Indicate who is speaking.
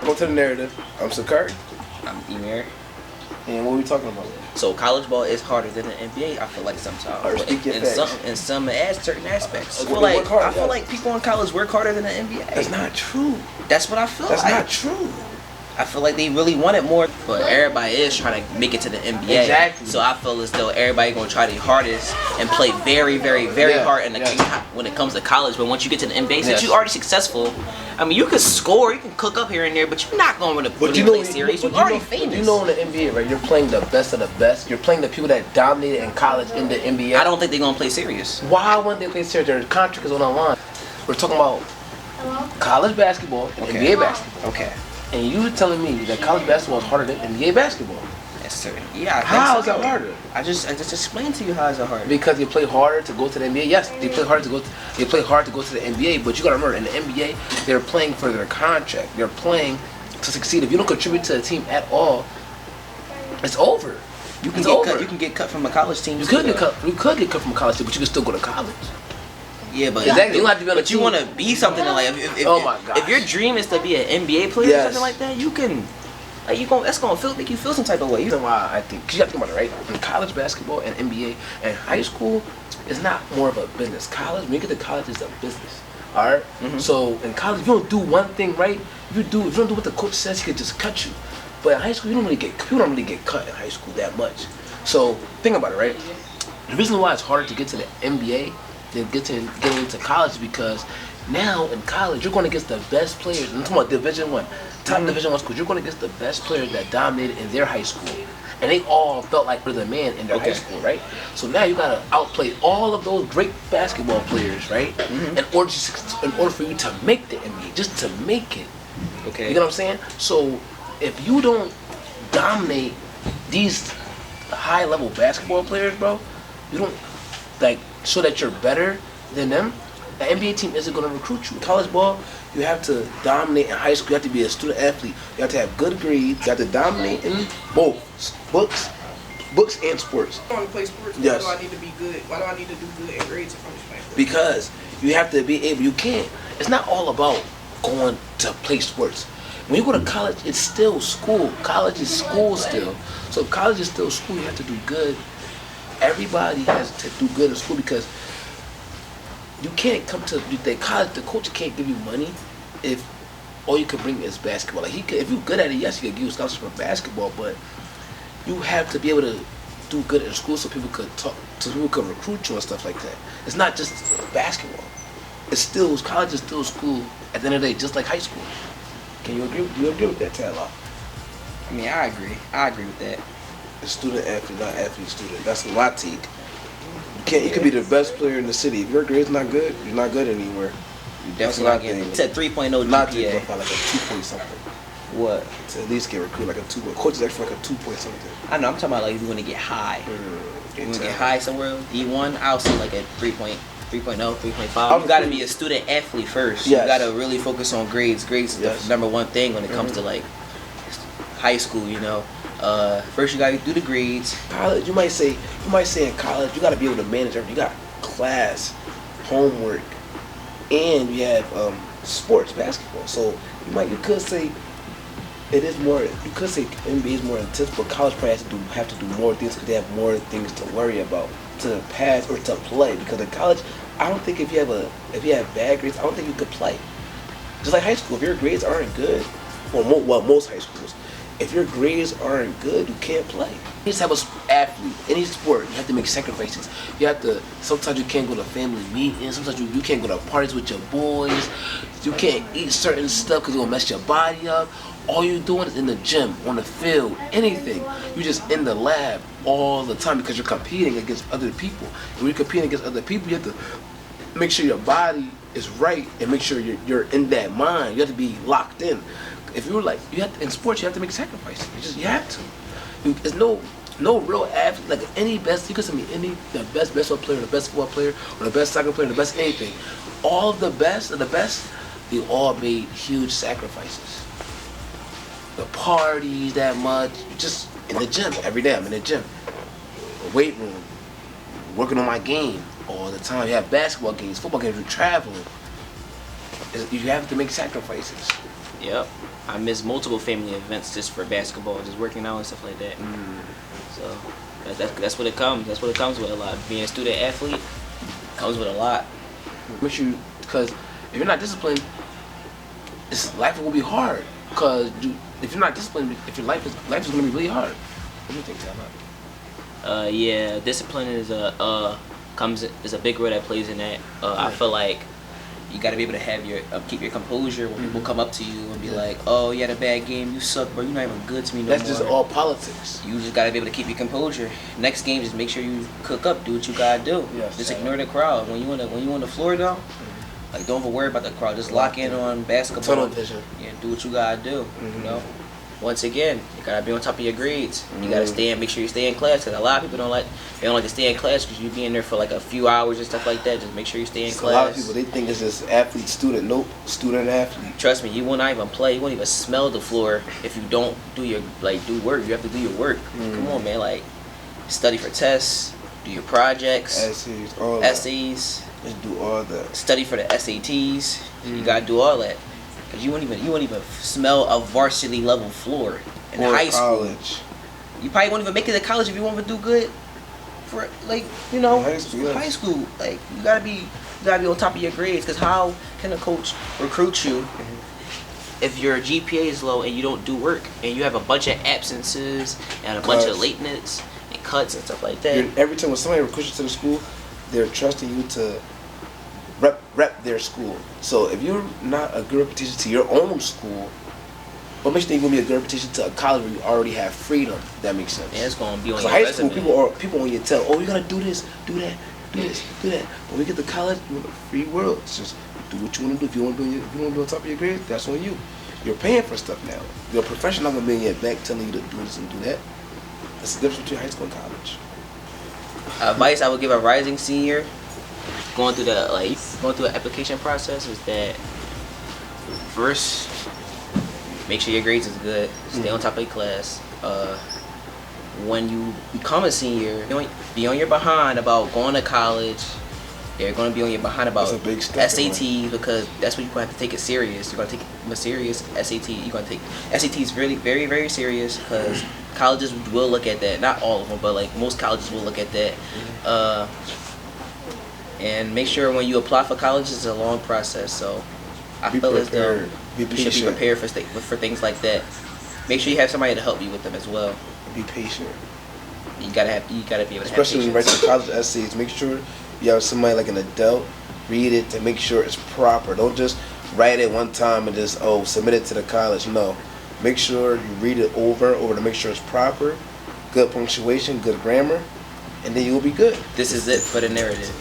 Speaker 1: Go to the narrative. I'm Sakari.
Speaker 2: I'm Emir.
Speaker 1: And what are we talking about?
Speaker 2: So college ball is harder than the NBA. I feel like sometimes.
Speaker 1: Or speak your facts.
Speaker 2: In some certain aspects.
Speaker 1: I
Speaker 2: feel like people in college work harder than the NBA.
Speaker 1: That's not true.
Speaker 2: That's what I feel.
Speaker 1: That's not true.
Speaker 2: I feel like they really want it more, but everybody is trying to make it to the NBA.
Speaker 1: Exactly.
Speaker 2: So I feel as though everybody gonna try their hardest and play very, very, very hard when it comes to college. But once you get to the NBA, since you're already successful, I mean, you can score, you can cook up here and there, but you're not going to play series. You're already famous.
Speaker 1: You know, in the NBA, right? You're playing the best of the best. You're playing the people that dominated in college in the NBA.
Speaker 2: I don't think they're gonna play serious.
Speaker 1: Why wouldn't they play serious? Their contract is on the line. We're talking about college basketball and NBA basketball.
Speaker 2: Okay.
Speaker 1: And you telling me that college basketball is harder than NBA basketball?
Speaker 2: Yes, sir. Yeah.
Speaker 1: How is that harder?
Speaker 2: I just explained to you how is it harder.
Speaker 1: Because you play harder to go to the NBA. Yes, they play hard to go to the NBA. But you gotta remember, in the NBA, they're playing for their contract. They're playing to succeed. If you don't contribute to the team at all, it's over.
Speaker 2: You can get cut from a college team.
Speaker 1: You could get cut from a college team, but you can still go to college.
Speaker 2: Yeah, but
Speaker 1: exactly. You don't have to be on
Speaker 2: but you want to be something like if your dream is to be an NBA player or something like that, you can. Like that's gonna make you feel some type of way.
Speaker 1: You know why I think? Cause you have to think about it, right? In college basketball and NBA and high school, it's not more of a business. College, when you get to college, it's a business. All right. Mm-hmm. So in college, if you don't do one thing right, if you don't do what the coach says, he could just cut you. But in high school, you don't really get cut in high school that much. So think about it, right? The reason why it's harder to get to the NBA than getting into college is because now in college you're going against the best players. I'm talking about Division I, top Division I schools. You're going against the best players that dominated in their high school, and they all felt like they're the man in their high school, right? So now you got to outplay all of those great basketball players, right? Mm-hmm. In order for you to make the NBA, just to make it.
Speaker 2: Okay.
Speaker 1: You know what I'm saying? So if you don't dominate these high level basketball players, bro, you don't show that you're better than them, the NBA team isn't going to recruit you. College ball, you have to dominate in high school. You have to be a student athlete. You have to have good grades. You have to dominate in both books and sports.
Speaker 3: I want to play sports.
Speaker 1: Yes.
Speaker 3: Why do I need to be good? Why do I need to do good in grades if I'm just playing sports?
Speaker 1: Because you have to be able. You can't. It's not all about going to play sports. When you go to college, it's still school. College is school still. So if college is still school, you have to do good. Everybody has to do good in school because you can't come to college. The coach can't give you money if all you can bring is basketball. Like if you're good at it, yes, he can give you a scholarship for basketball, but you have to be able to do good in school so people could recruit you and stuff like that. It's not just basketball. College is still school at the end of the day, just like high school. Can you agree? Do you agree with that, Taylor?
Speaker 2: I mean, I agree. I agree with that.
Speaker 1: A student athlete, not athlete student. That's my take. You could be the best player in the city. If your grade's not good, you're not good anywhere.
Speaker 2: You definitely not getting. It's at 3.0 GPA.
Speaker 1: Not to like a 2 point something.
Speaker 2: What?
Speaker 1: To at least get recruited like a 2 point. Coach is actually like a 2 point something.
Speaker 2: I know. I'm talking about like if you want to get high. You want to get high somewhere. D1, I'll say like at 3.0, 3.5. You got to be a student athlete first. Yes. You got to really focus on grades. Grades is the number one thing when it comes to like high school. You know. First you gotta do the grades. College, you might say in college you gotta be able to manage everything. You got class, homework, and you have sports, basketball. So you could say it is more. You could say NBA is more intense, but college probably have to do more things because they have more things to worry about, to pass or to play. Because in college, I don't think if you have bad grades, I don't think you could play. Just like high school, if your grades aren't good, most high schools. If your grades aren't good, you can't play. You just have an athlete, any sport, you have to make sacrifices. Sometimes you can't go to family meetings, sometimes you can't go to parties with your boys, you can't eat certain stuff because it's gonna mess your body up. All you're doing is in the gym, on the field, anything. You're just in the lab all the time because you're competing against other people. And when you're competing against other people, you have to make sure your body is right and make sure you're in that mind. You have to be locked in. If you're in sports, you have to make sacrifices. You have to. There's no real athlete, like you could send me the best basketball player, the best football player, or the best soccer player, the best anything. All of the best, they all made huge sacrifices. The parties that much, just in the gym, every day I'm in the gym. The weight room, working on my game all the time. You have basketball games, football games, you're traveling. You have to make sacrifices. Yep. I miss multiple family events just for basketball, just working out and stuff like that. So that's what it comes. That's what it comes with a lot. Being a student athlete comes with a lot.
Speaker 1: Make sure, because if you're not disciplined, life will be hard. Because if you're not disciplined, if your life is going to be really hard. What do you think, Talmud?
Speaker 2: Yeah, discipline is a big role that plays in that. I feel like you got to be able to have keep your composure when people come up to you and be like, "Oh, you had a bad game, you suck, bro. You're not even good to me no more."
Speaker 1: That's just all politics.
Speaker 2: You just got to be able to keep your composure. Next game, just make sure you cook up, do what you gotta do.
Speaker 1: Yes,
Speaker 2: just ignore the crowd when you on the floor though. Like, don't even worry about the crowd. Just lock in on basketball.
Speaker 1: Tunnel vision.
Speaker 2: Yeah, do what you gotta do. You know. Once again, you gotta be on top of your grades. You gotta make sure you stay in class. Cause a lot of people don't like to stay in class because you be in there for like a few hours and stuff like that. Just make sure you stay in class.
Speaker 1: A lot of people, they think it's just athlete student. Nope, student athlete.
Speaker 2: Trust me, you will not even play. You won't even smell the floor if you don't do work. You have to do your work. Come on, man. Like, study for tests, do your projects, essays.
Speaker 1: Just do all that.
Speaker 2: Study for the SATs. You gotta do all that. Cause you won't even smell a varsity level floor in high school. You probably won't even make it to college if you want to do good for high school. Like, you gotta be on top of your grades. Cause how can a coach recruit you if your GPA is low and you don't do work and you have a bunch of absences and a bunch of lateness and cuts and stuff like that?
Speaker 1: Every time when somebody recruits you to the school, they're trusting you to rep their school. So if you're not a good repetition to your own school, what makes you think you're gonna be a good repetition to a college where you already have freedom? That makes sense.
Speaker 2: Yeah, it's gonna be on your
Speaker 1: high
Speaker 2: resume.
Speaker 1: school, people on your tell, oh, you gotta do this, do that, do this, do that. When we get to college, we're in a free world. It's just do what you want to do. If you want to be on top of your grades, that's on you. You're paying for stuff now. Your professional not gonna be in your back telling you to do this and do that. That's the difference between high school and college.
Speaker 2: Advice I would give a rising senior going through the application process is that first, make sure your grades is good. Stay on top of your class. When you become a senior, be on your behind about going to college. They're going to be on your behind about SATs because that's when you're going to have to take it serious. You're going to take it serious. SAT. You're going to take SATs really very, very serious because colleges will look at that. Not all of them, but like most colleges will look at that. And make sure when you apply for college, it's a long process. So I feel as though you should be prepared for things like that. Make sure you have somebody to help you with them as well.
Speaker 1: Be patient.
Speaker 2: You gotta be able to have patience.
Speaker 1: Especially when you write your college essays, make sure you have somebody like an adult read it to make sure it's proper. Don't just write it one time and just submit it to the college. No, make sure you read it over to make sure it's proper, good punctuation, good grammar, and then you'll be good.
Speaker 2: This is it for the narrative.